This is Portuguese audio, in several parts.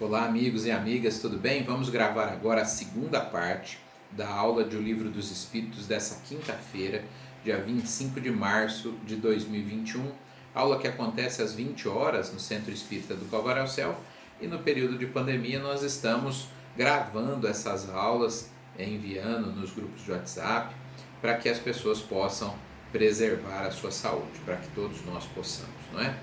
Olá, amigos e amigas, tudo bem? Vamos gravar agora a segunda parte da aula de O Livro dos Espíritos dessa quinta-feira, dia 25 de março de 2021. Aula que acontece às 20 horas no Centro Espírita do Calvário ao Céu, e no período de pandemia nós estamos gravando essas aulas, enviando nos grupos de WhatsApp, para que as pessoas possam preservar a sua saúde, para que todos nós possamos, não é?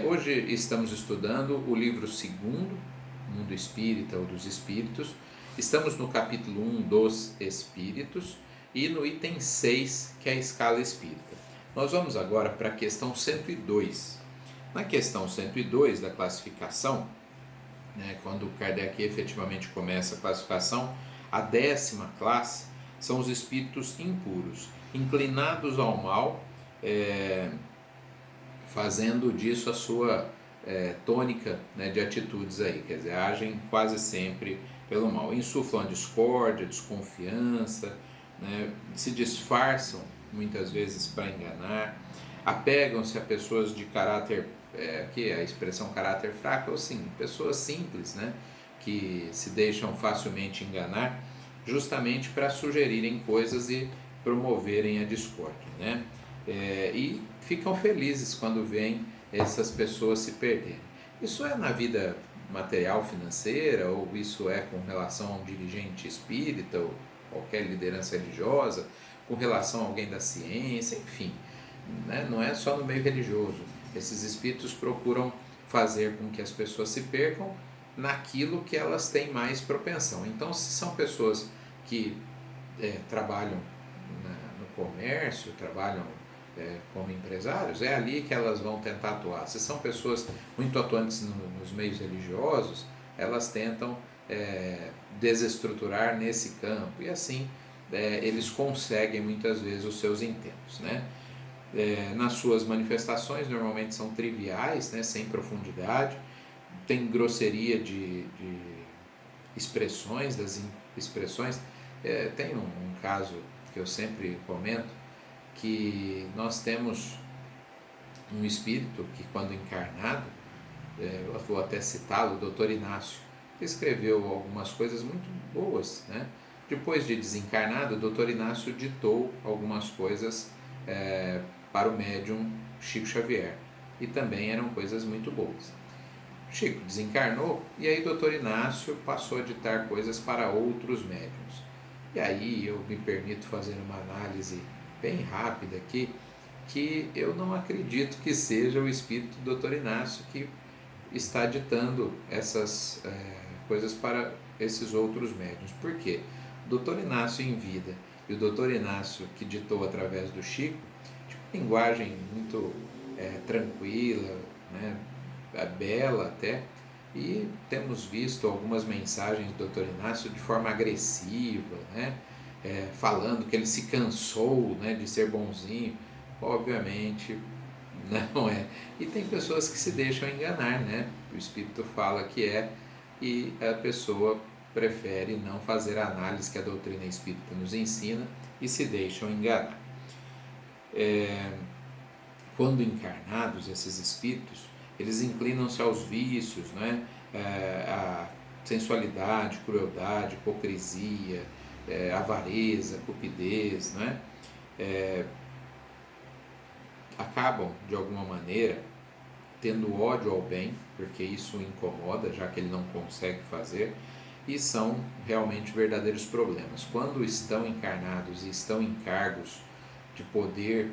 Hoje estamos estudando o livro segundo, Mundo Espírita ou dos Espíritos. Estamos no capítulo 1 dos Espíritos e no item 6, que é a escala espírita. Nós vamos agora para a questão 102. Na questão 102 da classificação, quando Kardec efetivamente começa a classificação, a 10ª classe são os espíritos impuros, inclinados ao mal, fazendo disso a sua tônica, de atitudes aí, quer dizer, agem quase sempre pelo mal, insuflam a discórdia, desconfiança, se disfarçam muitas vezes para enganar, apegam-se a pessoas de caráter, que a expressão caráter fraco, ou sim, pessoas simples, que se deixam facilmente enganar, justamente para sugerirem coisas e promoverem a discórdia, e ficam felizes quando veem essas pessoas se perderem. Isso é na vida material financeira, ou isso é com relação a um dirigente espírita ou qualquer liderança religiosa, com relação a alguém da ciência, enfim, não é só no meio religioso. Esses espíritos procuram fazer com que as pessoas se percam naquilo que elas têm mais propensão. Então, se são pessoas que trabalham no comércio, trabalham como empresários, é ali que elas vão tentar atuar. Se são pessoas muito atuantes nos meios religiosos, elas tentam desestruturar nesse campo, e assim eles conseguem muitas vezes os seus intentos, nas suas manifestações normalmente são triviais, sem profundidade, tem grosseria de expressões, das expressões. Tem um caso que eu sempre comento, que nós temos um espírito que, quando encarnado, eu vou até citá-lo, o Dr. Inácio, que escreveu algumas coisas muito boas, Depois de desencarnado, o Dr. Inácio ditou algumas coisas para o médium Chico Xavier, e também eram coisas muito boas. Chico desencarnou, e aí o Dr. Inácio passou a ditar coisas para outros médiums. E aí eu me permito fazer uma análise bem rápida aqui, que eu não acredito que seja o espírito do Dr. Inácio que está ditando essas coisas para esses outros médiuns. Por quê? O Dr. Inácio em vida e o Dr. Inácio que ditou através do Chico, de uma linguagem muito tranquila, bela até, e temos visto algumas mensagens do Dr. Inácio de forma agressiva, falando que ele se cansou de ser bonzinho. Obviamente não é. E tem pessoas que se deixam enganar, o Espírito fala que é, e a pessoa prefere não fazer a análise que a doutrina espírita nos ensina e se deixam enganar. Quando encarnados, esses espíritos, eles inclinam-se aos vícios, a sensualidade, crueldade, hipocrisia, avareza, cupidez, acabam, de alguma maneira, tendo ódio ao bem, porque isso o incomoda, já que ele não consegue fazer, e são realmente verdadeiros problemas. Quando estão encarnados e estão em cargos de poder,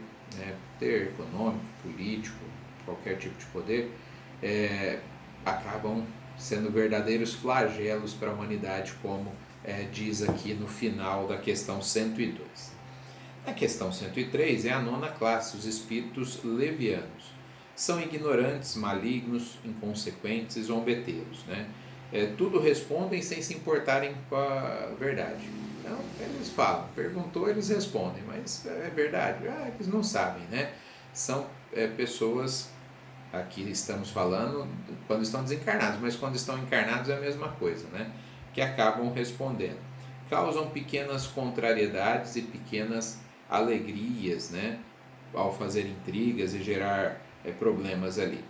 poder econômico, político, qualquer tipo de poder, acabam sendo verdadeiros flagelos para a humanidade, como diz aqui no final da questão 102. A questão 103 é a 9ª classe, os espíritos levianos. São ignorantes, malignos, inconsequentes e zombeteiros. Tudo respondem sem se importarem com a verdade. Então, eles falam, perguntou, eles respondem, mas é verdade? Eles não sabem, São pessoas, aqui estamos falando quando estão desencarnados, mas quando estão encarnados é a mesma coisa, que acabam respondendo. Causam pequenas contrariedades e pequenas alegrias, ao fazer intrigas e gerar problemas ali.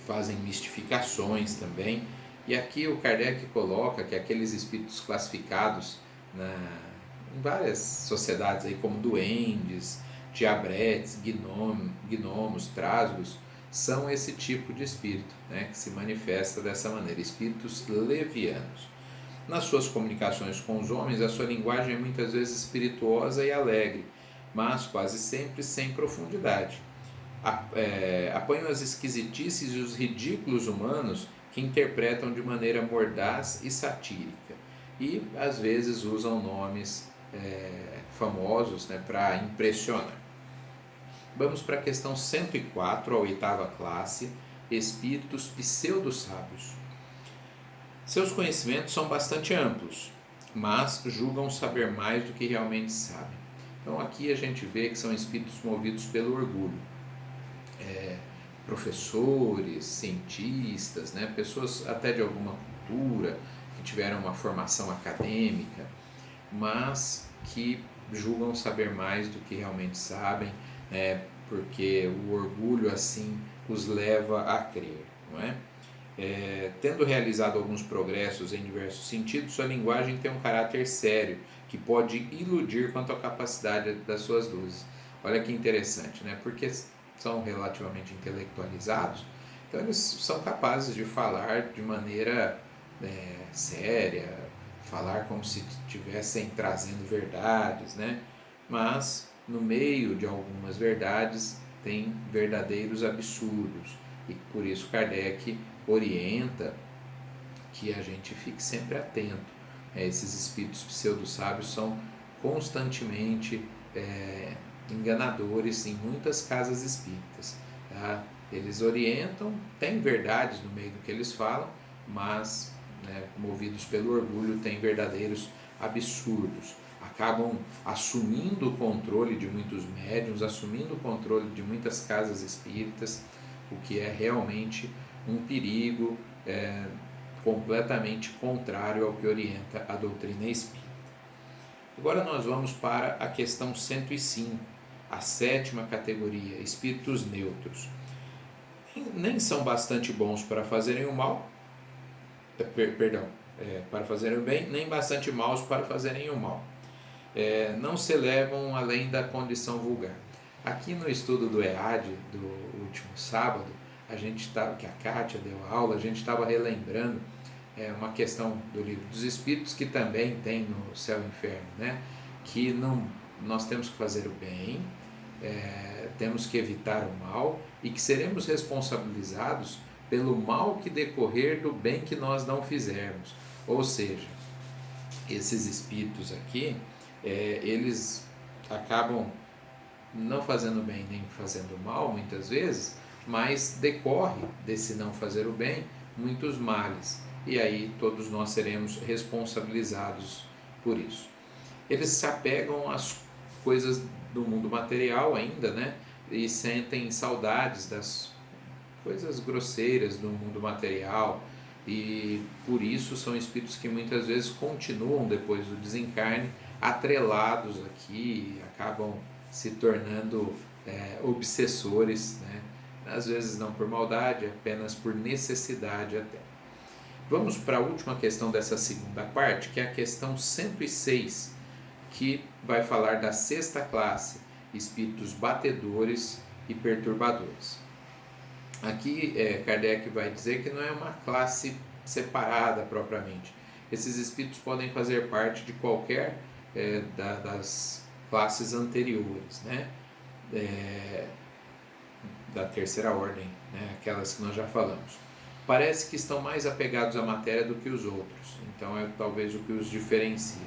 fazem mistificações também. E aqui o Kardec coloca que aqueles espíritos classificados em várias sociedades, aí, como duendes, diabretes, gnomos, trasgos, são esse tipo de espírito, né, que se manifesta dessa maneira, espíritos levianos. Nas suas comunicações com os homens, a sua linguagem é muitas vezes espirituosa e alegre, mas quase sempre sem profundidade. Apanham as esquisitices e os ridículos humanos que interpretam de maneira mordaz e satírica, e às vezes usam nomes famosos, né, para impressionar. Vamos para a questão 104, a oitava classe, espíritos pseudo-sábios. Seus conhecimentos são bastante amplos, mas julgam saber mais do que realmente sabem. Então aqui a gente vê que são espíritos movidos pelo orgulho. Professores, cientistas, né, pessoas até de alguma cultura, que tiveram uma formação acadêmica, mas que julgam saber mais do que realmente sabem, porque o orgulho assim os leva a crer, não é? Tendo realizado alguns progressos em diversos sentidos, sua linguagem tem um caráter sério, que pode iludir quanto à capacidade das suas luzes. Olha que interessante, né? Porque são relativamente intelectualizados, então eles são capazes de falar de maneira séria, falar como se estivessem trazendo verdades, né? Mas no meio de algumas verdades tem verdadeiros absurdos, e por isso Kardec orienta que a gente fique sempre atento. Esses espíritos pseudo-sábios são constantemente enganadores em muitas casas espíritas. Tá? Eles orientam, tem verdades no meio do que eles falam, mas movidos pelo orgulho, têm verdadeiros absurdos. Acabam assumindo o controle de muitos médiuns, assumindo o controle de muitas casas espíritas, o que é realmente um perigo completamente contrário ao que orienta a doutrina espírita. Agora nós vamos para a questão 105, a sétima categoria, espíritos neutros. Nem são bastante bons para fazerem o mal, para fazerem o bem, nem bastante maus para fazerem o mal. Não se elevam além da condição vulgar. Aqui no estudo do EAD, do último sábado, a gente estava, que a Kátia deu aula, a gente estava relembrando uma questão do Livro dos Espíritos, que também tem no Céu e Inferno, né? Que nós temos que fazer o bem, temos que evitar o mal, e que seremos responsabilizados pelo mal que decorrer do bem que nós não fizermos. Ou seja, esses espíritos aqui, eles acabam não fazendo bem nem fazendo mal muitas vezes, mas decorre desse não fazer o bem muitos males, e aí todos nós seremos responsabilizados por isso. Eles se apegam às coisas do mundo material ainda, né? E sentem saudades das coisas grosseiras do mundo material, e por isso são espíritos que muitas vezes continuam depois do desencarne atrelados aqui, acabam se tornando obsessores, né? Às vezes não por maldade, apenas por necessidade até. Vamos para a última questão dessa segunda parte, que é a questão 106, que vai falar da sexta classe, espíritos batedores e perturbadores. Aqui Kardec vai dizer que não é uma classe separada propriamente. Esses espíritos podem fazer parte de qualquer das classes anteriores, né? Da terceira ordem, né? Aquelas que nós já falamos. Parece que estão mais apegados à matéria do que os outros, então é talvez o que os diferencia.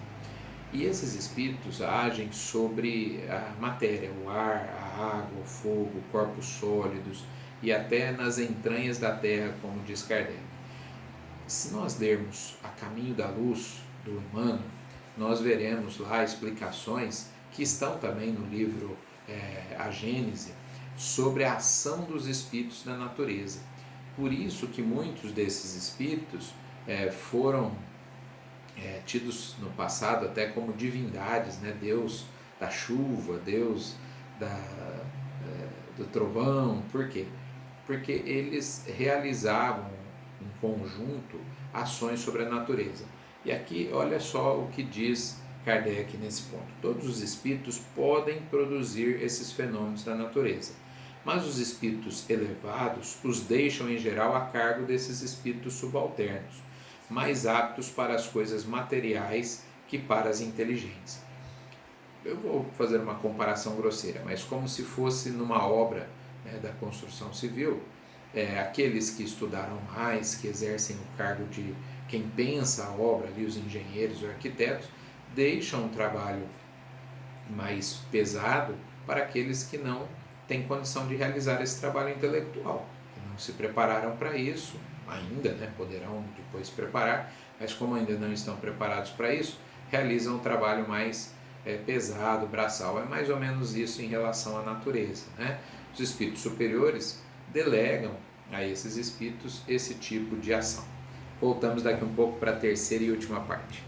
E esses espíritos agem sobre a matéria, o ar, a água, o fogo, corpos sólidos e até nas entranhas da terra, como diz Kardec. Se nós lermos A Caminho da Luz, do Emmanuel, nós veremos lá explicações que estão também no livro A Gênese, sobre a ação dos espíritos na natureza. Por isso que muitos desses espíritos foram tidos no passado até como divindades, né? Deus da chuva, Deus do trovão. Por quê? porque eles realizavam em conjunto ações sobre a natureza. E aqui olha só o que diz Kardec nesse ponto. Todos os espíritos podem produzir esses fenômenos da natureza, mas os espíritos elevados os deixam em geral a cargo desses espíritos subalternos, mais aptos para as coisas materiais que para as inteligentes. Eu vou fazer uma comparação grosseira, mas como se fosse numa obra, da construção civil, aqueles que estudaram mais, que exercem o cargo de quem pensa a obra, ali, os engenheiros, os arquitetos, deixam um trabalho mais pesado para aqueles que não têm condição de realizar esse trabalho intelectual, que não se prepararam para isso ainda, poderão depois preparar, mas como ainda não estão preparados para isso, realizam um trabalho mais pesado, braçal. É mais ou menos isso em relação à natureza, Os espíritos superiores delegam a esses espíritos esse tipo de ação. Voltamos daqui um pouco para a terceira e última parte.